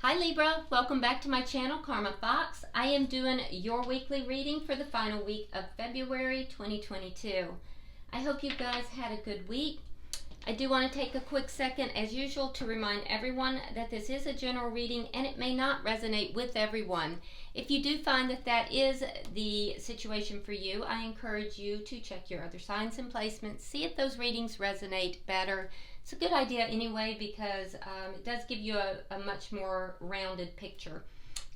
Hi Libra, welcome back to my channel, Karma Fox. I am doing your weekly reading for the final week of February 2022. I hope you guys had a good week. I do want to take a quick second, as usual, to remind everyone that this is a general reading and it may not resonate with everyone. If you do find that that is the situation for you, I encourage you to check your other signs and placements, see if those readings resonate better. It's a good idea anyway because it does give you a much more rounded picture.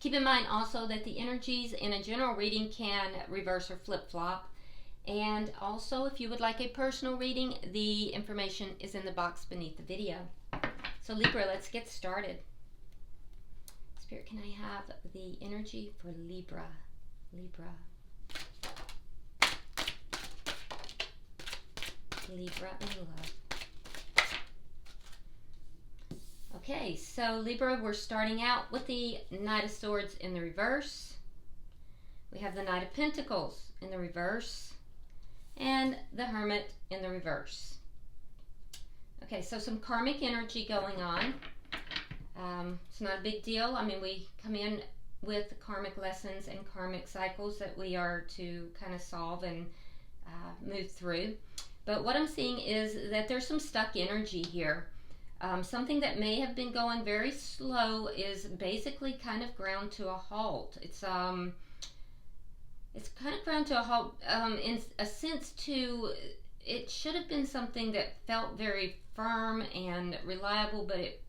Keep in mind also that the energies in a general reading can reverse or flip-flop. And also, if you would like a personal reading, the information is in the box beneath the video. So Libra, let's get started. Spirit, can I have the energy for Libra? Libra. Libra in love. Okay, so Libra, we're starting out with the Knight of Swords in the reverse. We have the Knight of Pentacles in the reverse. And the Hermit in the reverse. Okay, so some karmic energy going on. It's not a big deal. I mean, we come in with karmic lessons and karmic cycles that we are to kind of solve and move through. But what I'm seeing is that there's some stuck energy here. Something that may have been going very slow is basically kind of ground to a halt. It's kind of ground to a halt in a sense too. It should have been something that felt very firm and reliable, but it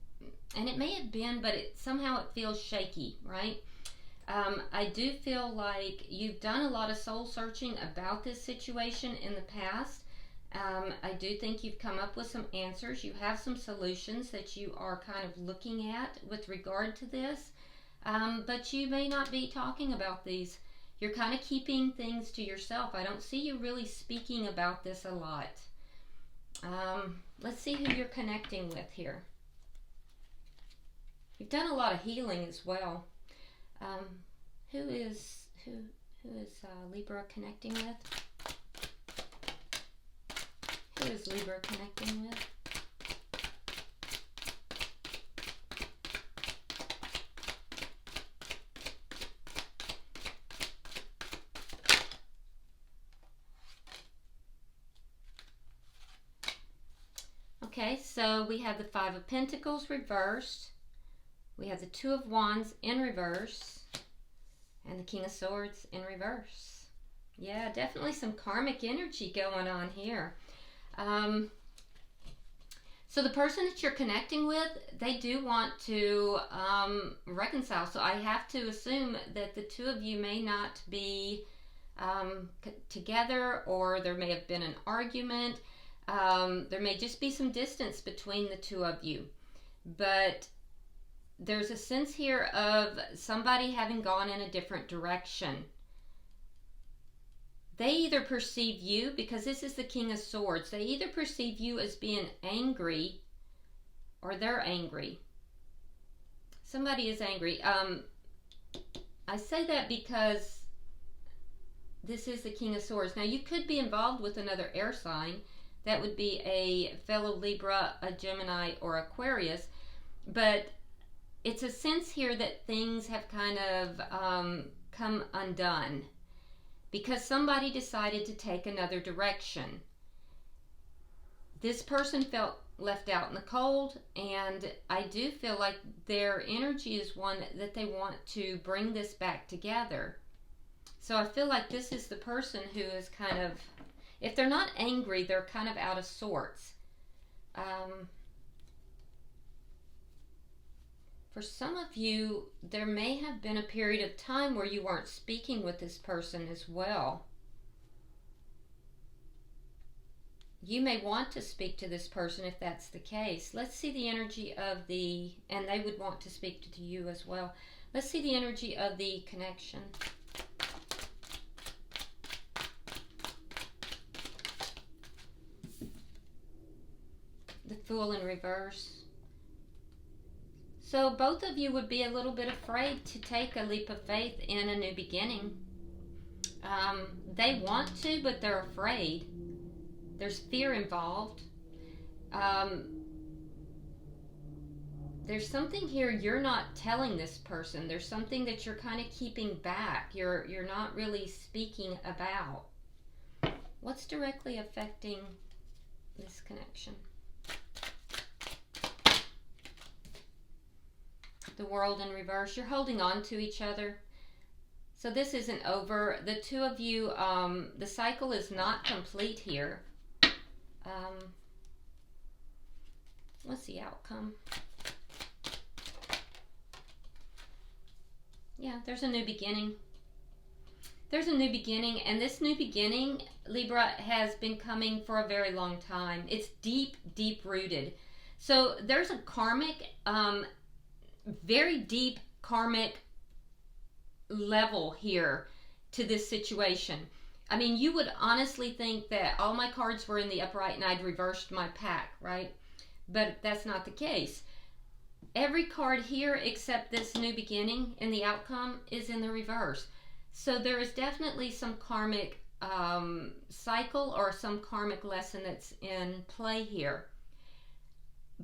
may have been, but somehow it feels shaky, right? I do feel like you've done a lot of soul searching about this situation in the past. I do think you've come up with some answers. You have some solutions that you are kind of looking at with regard to this, but you may not be talking about these. You're kind of keeping things to yourself. I don't see you really speaking about this a lot. Let's see who you're connecting with here. You've done a lot of healing as well. Who is Libra connecting with? Who is Libra connecting with? Okay, so we have the Five of Pentacles reversed. We have the Two of Wands in reverse. And the King of Swords in reverse. Yeah, definitely some karmic energy going on here. So the person that you're connecting with, they do want to reconcile. So I have to assume that the two of you may not be together, or there may have been an argument. There may just be some distance between the two of you, but there's a sense here of somebody having gone in a different direction. They either perceive you, because this is the King of Swords, they either perceive you as being angry or they're angry. Somebody is angry. I say that because this is the King of Swords. Now you could be involved with another air sign. That would be a fellow Libra, a Gemini, or Aquarius. But it's a sense here that things have kind of come undone because somebody decided to take another direction. This person felt left out in the cold, and I do feel like their energy is one that they want to bring this back together. So I feel like this is the person who is kind of, if they're not angry, they're kind of out of sorts. For some of you, there may have been a period of time where you weren't speaking with this person as well. You may want to speak to this person if that's the case. Let's see the energy of the, and they would want to speak to you as well. Let's see the energy of the connection. The Fool in reverse. So both of you would be a little bit afraid to take a leap of faith in a new beginning. They want to, but they're afraid. There's fear involved. there's something here you're not telling this person. There's something that you're kind of keeping back. You're not really speaking about. What's directly affecting this connection? The World in reverse. You're holding on to each other. So this isn't over. The two of you, the cycle is not complete here. What's the outcome? Yeah, there's a new beginning. There's a new beginning, and this new beginning, Libra, has been coming for a very long time. It's deep, deep rooted. So there's a karmic, very deep karmic level here to this situation. I mean, you would honestly think that all my cards were in the upright and I'd reversed my pack, right? But that's not the case. Every card here except this new beginning and the outcome is in the reverse. So there is definitely some karmic cycle or some karmic lesson that's in play here.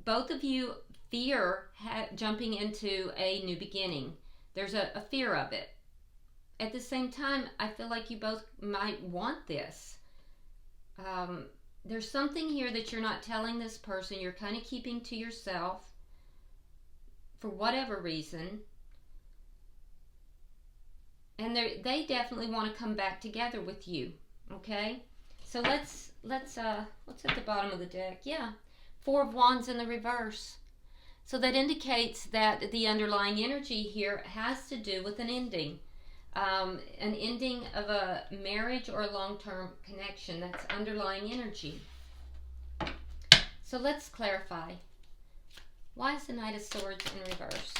Both of you fear jumping into a new beginning. There's a fear of it. At the same time, I feel like you both might want this. There's something here that you're not telling this person. You're kind of keeping to yourself for whatever reason. And they definitely want to come back together with you. Okay? So let's what's at the bottom of the deck? Yeah. Four of Wands in the reverse. So that indicates that the underlying energy here has to do with an ending. An ending of a marriage or a long-term connection. That's underlying energy. So let's clarify. Why is the Knight of Swords in reverse?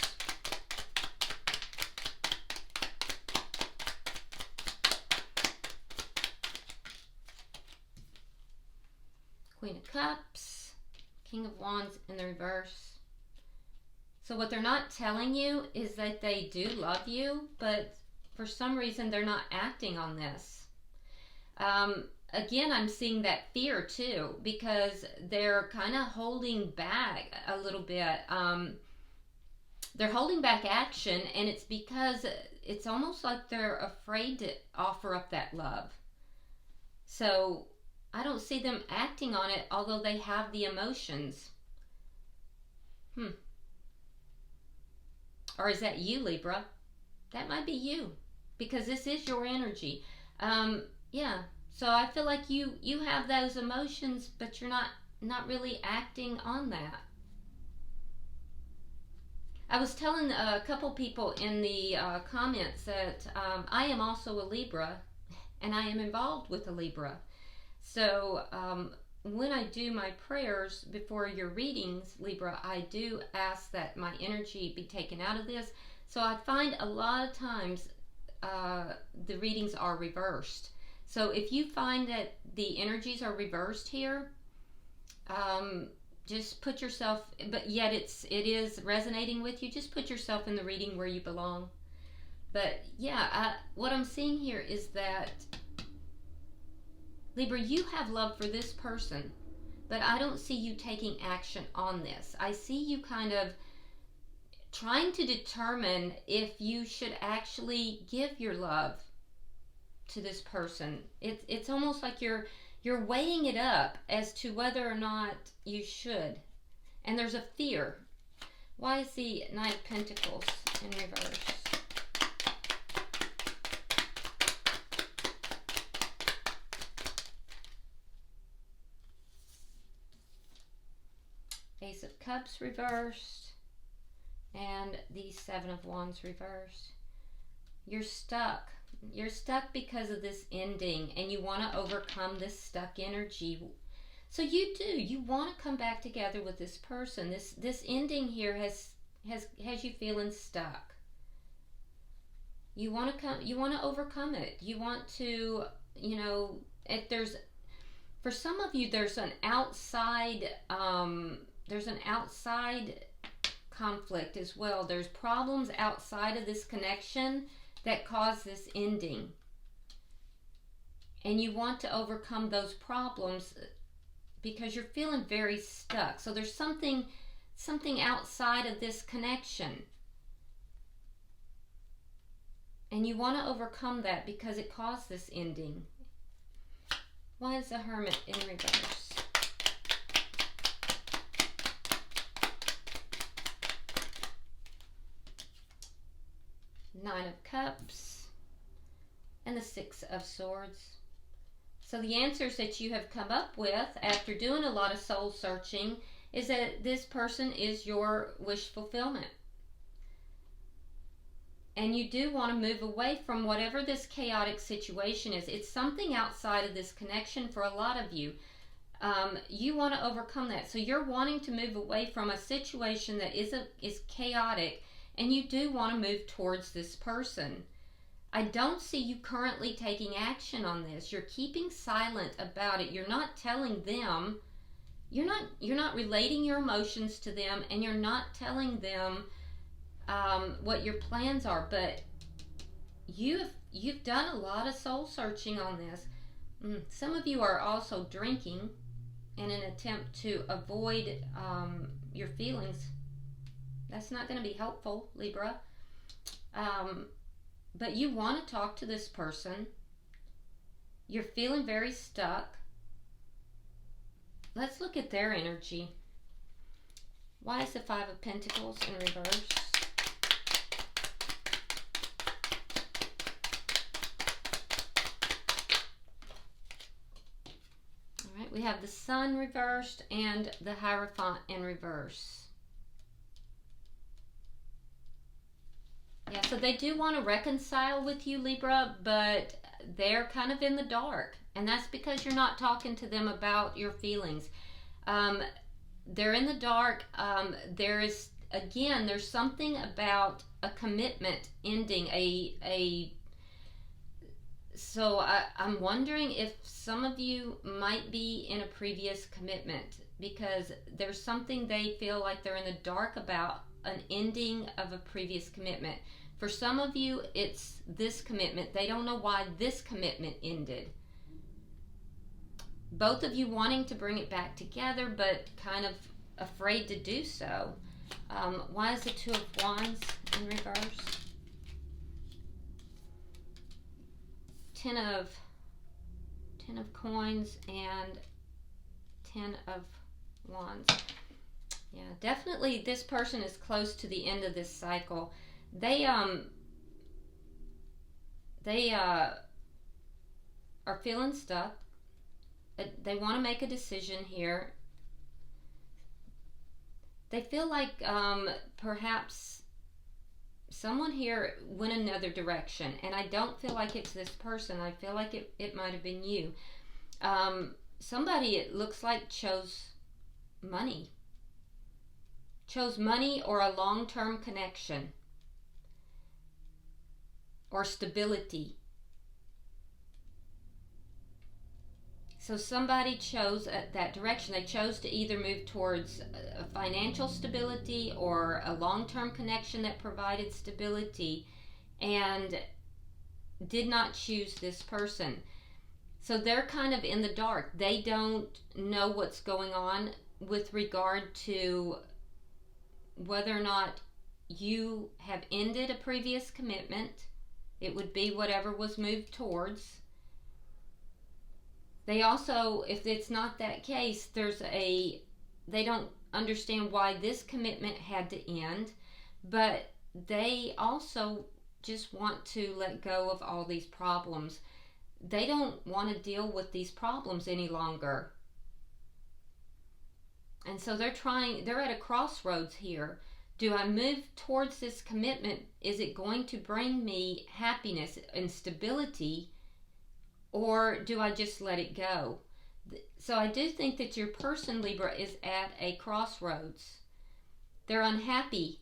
Queen of Cups, King of Wands in the reverse. So what they're not telling you is that they do love you, but for some reason they're not acting on this. Again, I'm seeing that fear too, because they're kind of holding back a little bit. They're holding back action, and it's because it's almost like they're afraid to offer up that love. So I don't see them acting on it, although they have the emotions. Or is that you, Libra? That might be you, because this is your energy. Yeah. So I feel like you have those emotions, but you're not really acting on that. I was telling a couple people in the comments that I am also a Libra, and I am involved with a Libra. So when I do my prayers before your readings, Libra, I do ask that my energy be taken out of this. So I find a lot of times the readings are reversed. So if you find that the energies are reversed here, just put yourself, but yet it is resonating with you, just put yourself in the reading where you belong. But yeah, what I'm seeing here is that, Libra, you have love for this person, but I don't see you taking action on this. I see you kind of trying to determine if you should actually give your love to this person. It's almost like you're weighing it up as to whether or not you should. And there's a fear. Why is the Knight of Pentacles in reverse? Ace of Cups reversed. And the Seven of Wands reversed. You're stuck. You're stuck because of this ending, and you want to overcome this stuck energy. So you want to come back together with this person. This ending here has you feeling stuck. You want to overcome it. You want to, if there's, for some of you, there's an outside conflict as well. There's problems outside of this connection that cause this ending, and you want to overcome those problems because you're feeling very stuck. So there's something something outside of this connection. And you want to overcome that because it caused this ending. Why is the Hermit in reverse? Nine of Cups and the Six of Swords. So the answers that you have come up with after doing a lot of soul searching is that this person is your wish fulfillment. And you do want to move away from whatever this chaotic situation is. It's something outside of this connection for a lot of you. You want to overcome that. So you're wanting to move away from a situation that is chaotic, and you do want to move towards this person. I don't see you currently taking action on this. You're keeping silent about it. You're not telling them. You're not relating your emotions to them, and you're not telling them what your plans are. But you've done a lot of soul searching on this. Some of you are also drinking in an attempt to avoid your feelings. That's not going to be helpful, Libra. But you want to talk to this person. You're feeling very stuck. Let's look at their energy. Why is the Five of Pentacles in reverse? All right, we have the Sun reversed and the Hierophant in reverse. Yeah, so they do want to reconcile with you, Libra, but they're kind of in the dark. And that's because you're not talking to them about your feelings. They're in the dark. There's something about a commitment ending. So I'm wondering if some of you might be in a previous commitment, because there's something they feel like they're in the dark about, an ending of a previous commitment. For some of you, it's this commitment. They don't know why this commitment ended. Both of you wanting to bring it back together, but kind of afraid to do so. Why is the Two of Wands in reverse? Ten of Coins and Ten of Wands. Yeah, definitely this person is close to the end of this cycle. They are feeling stuck. They want to make a decision here. They feel like perhaps someone here went another direction, and I don't feel like it's this person. I feel like it might have been you. Somebody, it looks like, chose money or a long-term connection or stability. So somebody chose that direction. They chose to either move towards a financial stability or a long-term connection that provided stability, and did not choose this person. So they're kind of in the dark. They don't know what's going on with regard to whether or not you have ended a previous commitment. It would be whatever was moved towards. They also, if it's not that case, they don't understand why this commitment had to end, but they also just want to let go of all these problems. They don't want to deal with these problems any longer. And so they're at a crossroads here. Do I move towards this commitment? Is it going to bring me happiness and stability? Or do I just let it go? So I do think that your person, Libra, is at a crossroads. They're unhappy.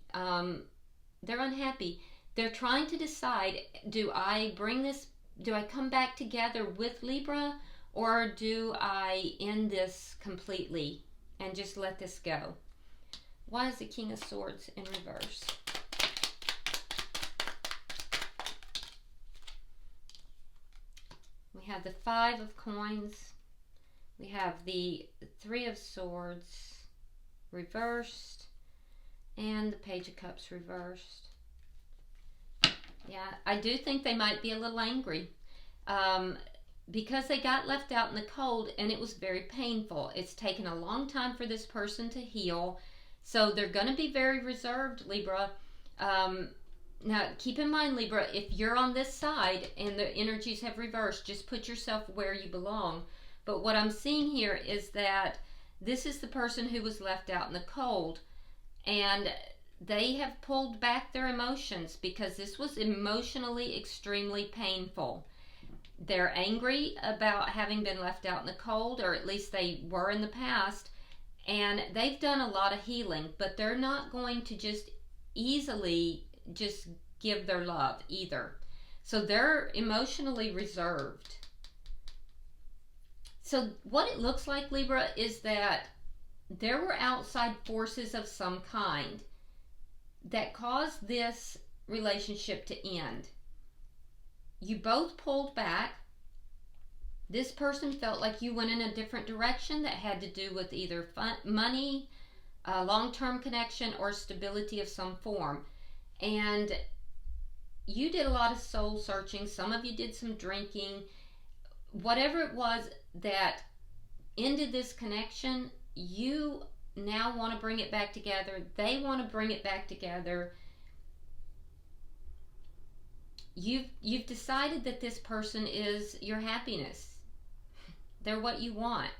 They're trying to decide, do I come back together with Libra, or do I end this completely and just let this go? Why is the King of Swords in reverse? We have the Five of Coins. We have the Three of Swords reversed. and the Page of Cups reversed. Yeah, I do think they might be a little angry because they got left out in the cold and it was very painful. It's taken a long time for this person to heal, so they're going to be very reserved, Libra. Now, keep in mind, Libra, if you're on this side and the energies have reversed, just put yourself where you belong. But what I'm seeing here is that this is the person who was left out in the cold, and they have pulled back their emotions because this was emotionally extremely painful. They're angry about having been left out in the cold, or at least they were in the past, and they've done a lot of healing, but they're not going to just easily just give their love either. So they're emotionally reserved. So what it looks like, Libra, is that there were outside forces of some kind that caused this relationship to end. You both pulled back. This person felt like you went in a different direction that had to do with either money, long-term connection, or stability of some form. And you did a lot of soul searching. Some of you did some drinking. Whatever it was that ended this connection, you now want to bring it back together. They want to bring it back together. You've decided that this person is your happiness. They're what you want.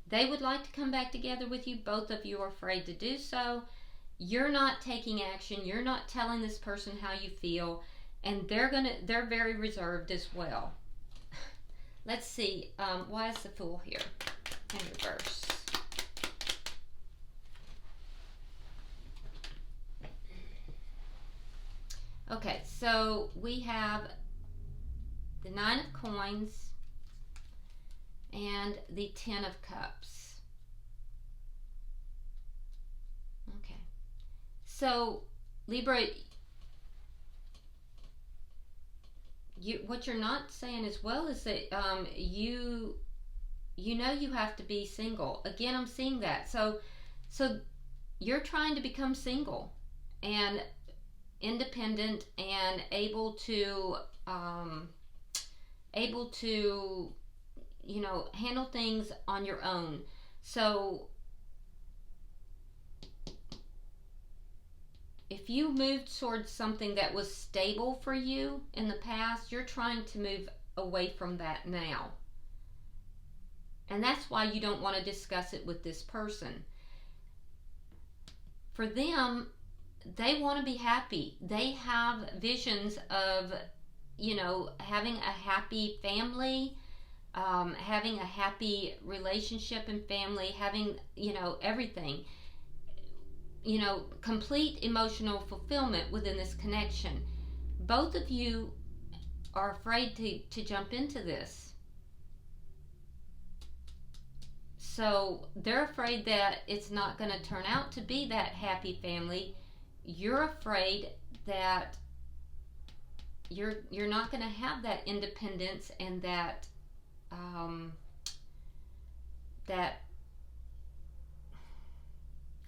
They would like to come back together with you. Both of you are afraid to do so. You're not taking action. You're not telling this person how you feel, and they're very reserved as well. Let's see, why is the Fool here in reverse? Okay, so we have the Nine of Coins and the Ten of Cups. Okay, so Libra, what you're not saying as well is that you know you have to be single. Again, I'm seeing that. So you're trying to become single and independent and able to handle things on your own. So if you moved towards something that was stable for you in the past, you're trying to move away from that now. And that's why you don't want to discuss it with this person. For them, they want to be happy. They have visions of, having a happy family, having a happy relationship and family, having, everything. Complete emotional fulfillment within this connection. Both of you are afraid to jump into this. So they're afraid that it's not going to turn out to be that happy family. You're afraid that you're not going to have that independence and that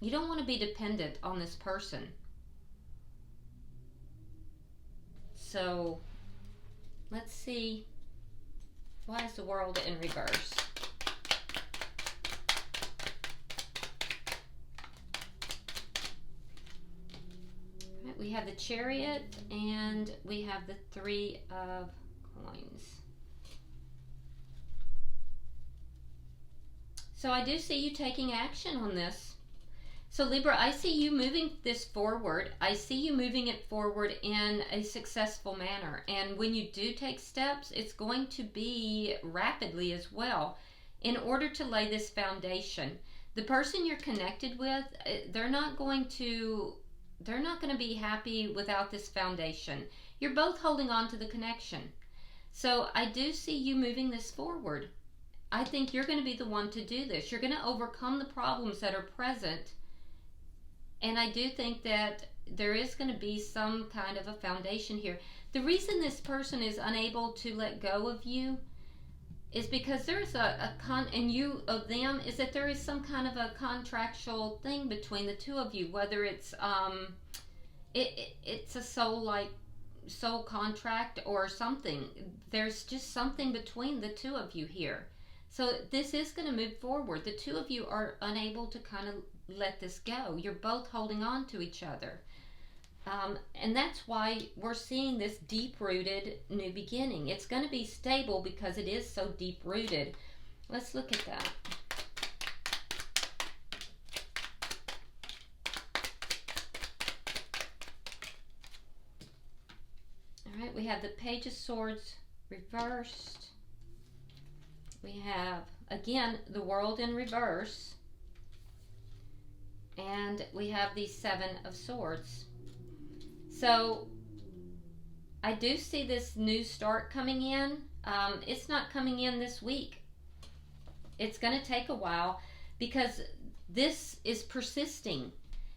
you don't want to be dependent on this person. So let's see, why is the World in reverse? We have the Chariot and we have the Three of Coins. So I do see you taking action on this. So Libra, I see you moving this forward. I see you moving it forward in a successful manner. And when you do take steps, it's going to be rapidly as well in order to lay this foundation. The person you're connected with, they're not going to be happy without this foundation. You're both holding on to the connection. So I do see you moving this forward. I think you're going to be the one to do this. You're going to overcome the problems that are present. And I do think that there is going to be some kind of a foundation here. The reason this person is unable to let go of you is because there's and you of them, is that there is some kind of a contractual thing between the two of you, whether it's it's a soul contract or something. There's just something between the two of you here. So this is going to move forward. The two of you are unable to kind of let this go. You're both holding on to each other. And that's why we're seeing this deep-rooted new beginning. It's going to be stable because it is so deep-rooted. Let's look at that. All right, we have the Page of Swords reversed. We have, again, the World in reverse. And we have the Seven of Swords. So I do see this new start coming in. It's not coming in this week. It's going to take a while because this is persisting.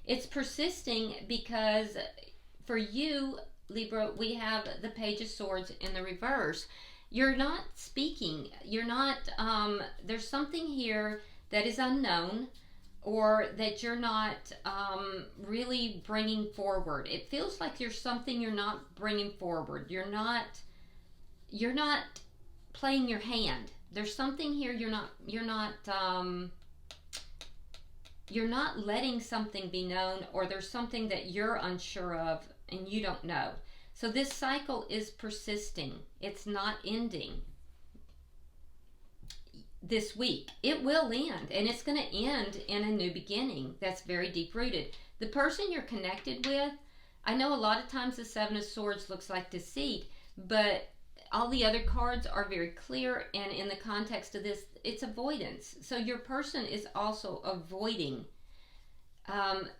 It's persisting because for you, Libra, we have the Page of Swords in the reverse. You're not speaking. You're not, there's something here that is unknown, or that you're not really bringing forward. It feels like there's something you're not bringing forward. You're not playing your hand. There's something here you're not letting something be known, or there's something that you're unsure of and you don't know. So this cycle is persisting. It's not ending this week. It will end, and it's going to end in a new beginning that's very deep rooted. The person you're connected with, I know a lot of times the Seven of Swords looks like deceit, but all the other cards are very clear, and in the context of this, it's avoidance. So your person is also avoiding.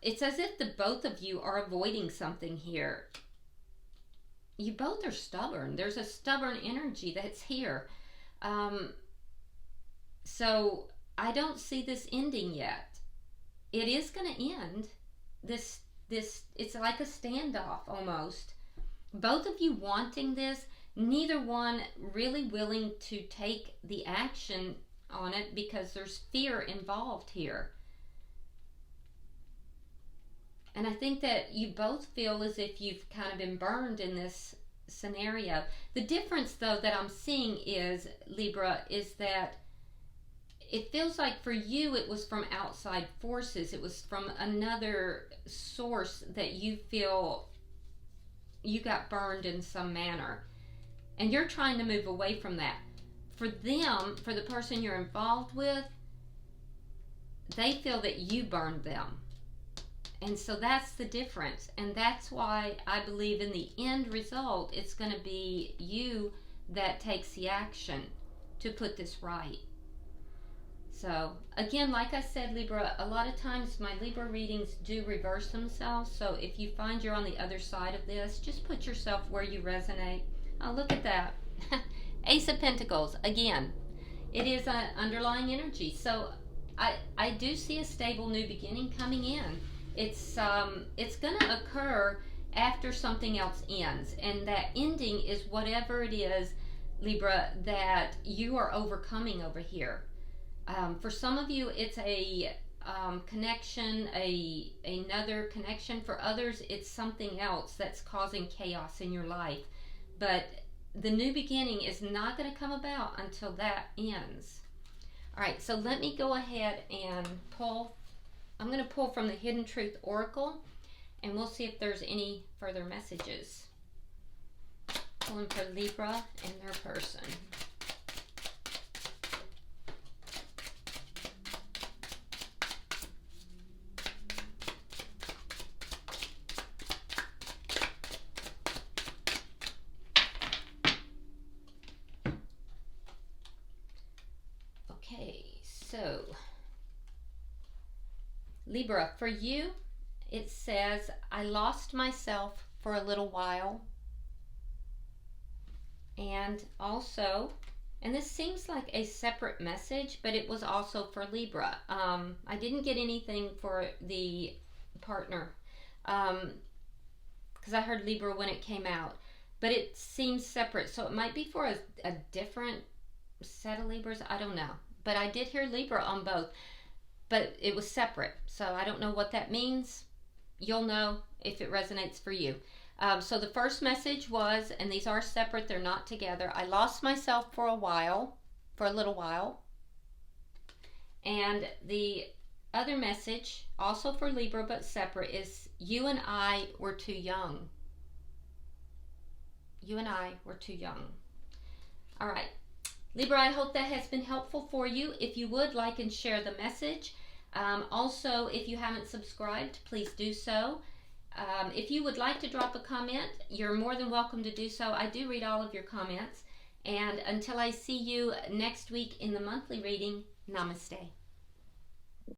It's as if the both of you are avoiding something here. You both are stubborn. There's a stubborn energy that's here. So I don't see this ending yet. It is going to end. This it's like a standoff almost. Both of you wanting this, neither one really willing to take the action on it because there's fear involved here. And I think that you both feel as if you've kind of been burned in this scenario. The difference, though, that I'm seeing is, Libra, is that it feels like for you it was from outside forces. It was from another source that you feel you got burned in some manner. And you're trying to move away from that. For them, for the person you're involved with, they feel that you burned them. And so that's the difference. And that's why I believe in the end result, it's going to be you that takes the action to put this right. So, again, like I said, Libra, a lot of times my Libra readings do reverse themselves. So if you find you're on the other side of this, just put yourself where you resonate. Oh, look at that. Ace of Pentacles. Again, it is an underlying energy. So I do see a stable new beginning coming in. It's going to occur after something else ends. And that ending is whatever it is, Libra, that you are overcoming over here. For some of you, it's a connection, another connection. For others, it's something else that's causing chaos in your life. But the new beginning is not going to come about until that ends. All right, so let me go ahead and pull. I'm going to pull from the Hidden Truth Oracle, and we'll see if there's any further messages. Pulling for Libra and their person. So, Libra, for you, it says, I lost myself for a little while. And also, and this seems like a separate message, but it was also for Libra. I didn't get anything for the partner because I heard Libra when it came out, but it seems separate. So it might be for a different set of Libras, I don't know. But I did hear Libra on both, but it was separate. So I don't know what that means. You'll know if it resonates for you. So the first message was, and these are separate, they're not together. I lost myself for a little while. And the other message, also for Libra but separate, is you and I were too young. You and I were too young. All right. Libra, I hope that has been helpful for you. If you would, like and share the message. Also, if you haven't subscribed, please do so. If you would like to drop a comment, you're more than welcome to do so. I do read all of your comments. And until I see you next week in the monthly reading, namaste.